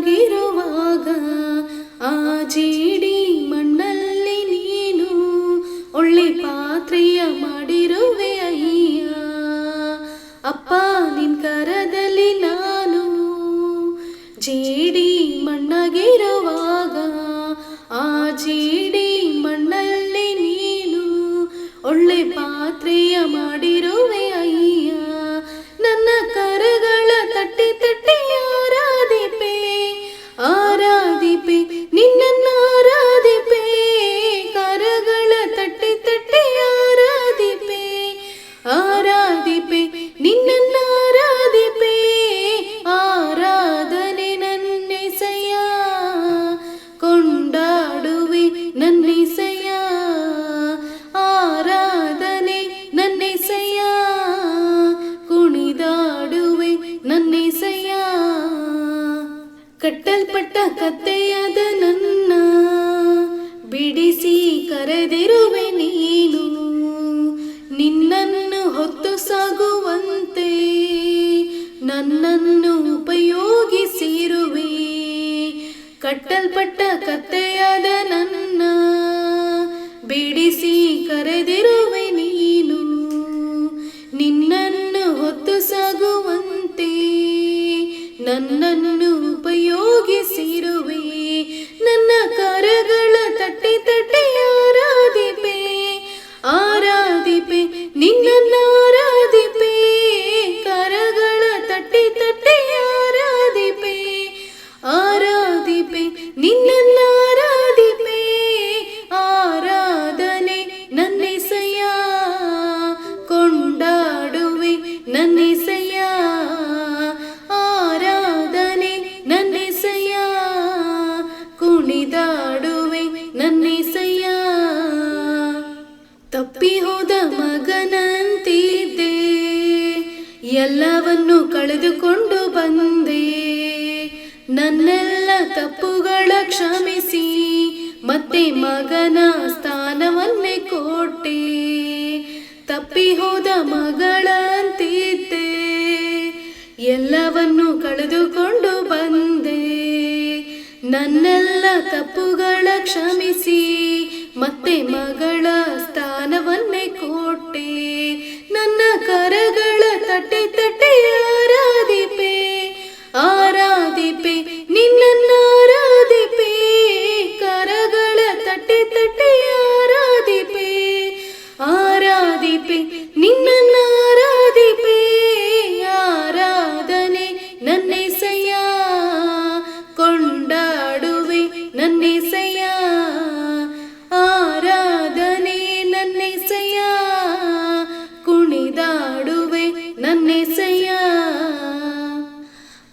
ಮಣ್ಣಾಗಿರುವಾಗ ಆ ಜೇಡಿ ಮಣ್ಣಲ್ಲಿ ನೀನು ಒಳ್ಳೆ ಪಾತ್ರೆಯ ಮಾಡಿರುವೆ ಅಯ್ಯ. ಅಪ್ಪ ನಿನ್ ಕರದಲ್ಲಿ ನಾನು ಜೇಡಿ ಮಣ್ಣಾಗಿರುವಾಗ ಆ ಜೇಡಿ ಮಣ್ಣಲ್ಲಿ ನೀನು ಒಳ್ಳೆ ಪಾತ್ರೆಯ ಮಾಡಿರುವೆ ಅಯ್ಯ. ನನ್ನ ಕರಗಳ ತಟ್ಟಿ ತಟ್ಟಿ ಆರಾಧಿಪೆ ಆರಾಧಿಪೆ ನಿನ್ನನ್ನು ಆರಾಧಿಪೆ. ಕರಗಳ ತಟ್ಟಿ ತಟ್ಟಿ ಆರಾಧಿಪೆ ಆರಾಧಿಪೆ ನಿನ್ನನ್ನು ಆರಾಧಿಪೆ. ಆರಾಧನೆ ನನ್ನೆಸೆಯ ಕೊಂಡಾಡುವೆ ನನ್ನೆಸೆಯ. ಆರಾಧನೆ ನನ್ನೆಸೆಯ ಕುಣಿದಾಡುವೆ ನನ್ನೆಸೆಯ. ಕಟ್ಟಲ್ಪಟ್ಟ ಕತ್ತೆಯಾದ ನನ್ನ ಬಿಡಿಸಿ ಕರೆದಿರುವೆ ನೀನು. ನಿನ್ನನ್ನು ಹೊತ್ತು ಸಾಗುವಂತೆ ನನ್ನನ್ನು ಉಪಯೋಗಿಸಿರುವೆ. ಕಟ್ಟಲ್ಪಟ್ಟ ಕತ್ತೆಯಾದ ನನ್ನ ಬಿಡಿಸಿ ಕರೆದಿರುವೆ ನೀನು. ನಿನ್ನನ್ನು ಹೊತ್ತು ಸಾಗುವಂತೆ ನನ್ನನ್ನು ಉಪಯೋಗಿಸಿರುವೆ. ನನ್ನ ಕರಗಳ ತಟ್ಟಿ ತಟ್ಟಿ ಆರಾಧಿಪೆ ಆರಾಧಿಪೆ ನಿನ್ನನ್ನು ಆರಾಧಿಪೆ. ಕರಗಳ ತಟ್ಟಿ ತಟ್ಟಿ ಆರಾಧಿಪೆ ಆರಾಧಿಪೆ ನಿನ್ನನ್ನು ಆರಾಧಿಪೆ. ಆರಾಧನೆ ನನ್ನೆಸೆಯ ಕೊಂಡಾಡುವೆ ನನ್ನೆಸೆಯ. ಆರಾಧನೆ ನನ್ನೆಸೆಯ ಕುಣಿದಾಡುವೆ ನನ್ನೆಸೆಯ. ತಪ್ಪಿ ಹೋದ ಮಗನಂತಿದ್ದೆ ಎಲ್ಲವನ್ನು ಕಳೆದುಕೊಂಡು ಬಂದೆ. ನನ್ನೆಲ್ಲ ತಪ್ಪುಗಳ ಕ್ಷಮಿಸಿ ಮತ್ತೆ ಮಗನ ಸ್ಥಾನವನ್ನೇ ಕೊಟ್ಟೆ. ತಪ್ಪಿ ಹೋದ ಮಗಳಂತಿದ್ದೆ ಎಲ್ಲವನ್ನು ಕಳೆದುಕೊಂಡು ಬಂದೆ. ನನ್ನೆಲ್ಲ ತಪ್ಪುಗಳ ಕ್ಷಮಿಸಿ ಮತ್ತೆ ಮಗಳ ಸ್ಥಾನವನ್ನೇ ಕೊಟ್ಟೆ. ನನ್ನ ಕರಗಳ ತಟ್ಟಿ ತಟ್ಟಿ ಆರಾಧಿಪೆ ಆರಾಧಿಪೆ ನಿನ್ನನ್ನು ಆರಾಧಿಪೆ. ಕರಗಳ ತಟ್ಟಿ ತಟ್ಟಿ ಆರಾಧಿಪೆ ಆರಾಧಿಪೆ ನಿನ್ನನ್ನು ಆರಾಧಿಪೆ. ಆರಾಧನೆ ನನ್ನೆಸೆಯ ಕೊಂಡಾಡುವೆ ನನ್ನೆಸೆಯ. ಆರಾಧನೆ ನನ್ನೆಸೆಯ ಕುಣಿದಾಡುವೆ ನನ್ನೆಸೆಯ.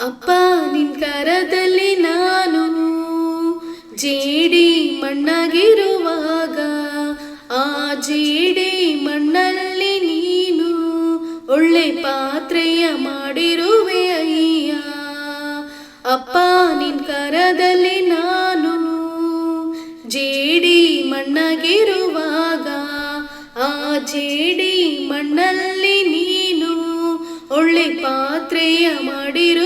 ಅಪ್ಪ ನಿನ್ ಕರದಲ್ಲಿ ನಾನು ಜೇಡಿ ಮಣ್ಣಾಗಿರುವಾಗ ಆ ಜೇಡಿ ಮಣ್ಣಲ್ಲಿ ನೀನು ಒಳ್ಳೆ ಪಾತ್ರೆಯ ಮಾಡಿರುವೆ ಅಯ್ಯ. ಅಪ್ಪ ನಿನ್ ಕರದಲ್ಲಿ ನಾನು ಜೇಡಿ ಮಣ್ಣಾಗಿರುವಾಗ ಆ ಜೇಡಿ ಮಣ್ಣಲ್ಲಿ ನೀನು ಒಳ್ಳೆ ಪಾತ್ರೆಯ ಮಾಡಿರು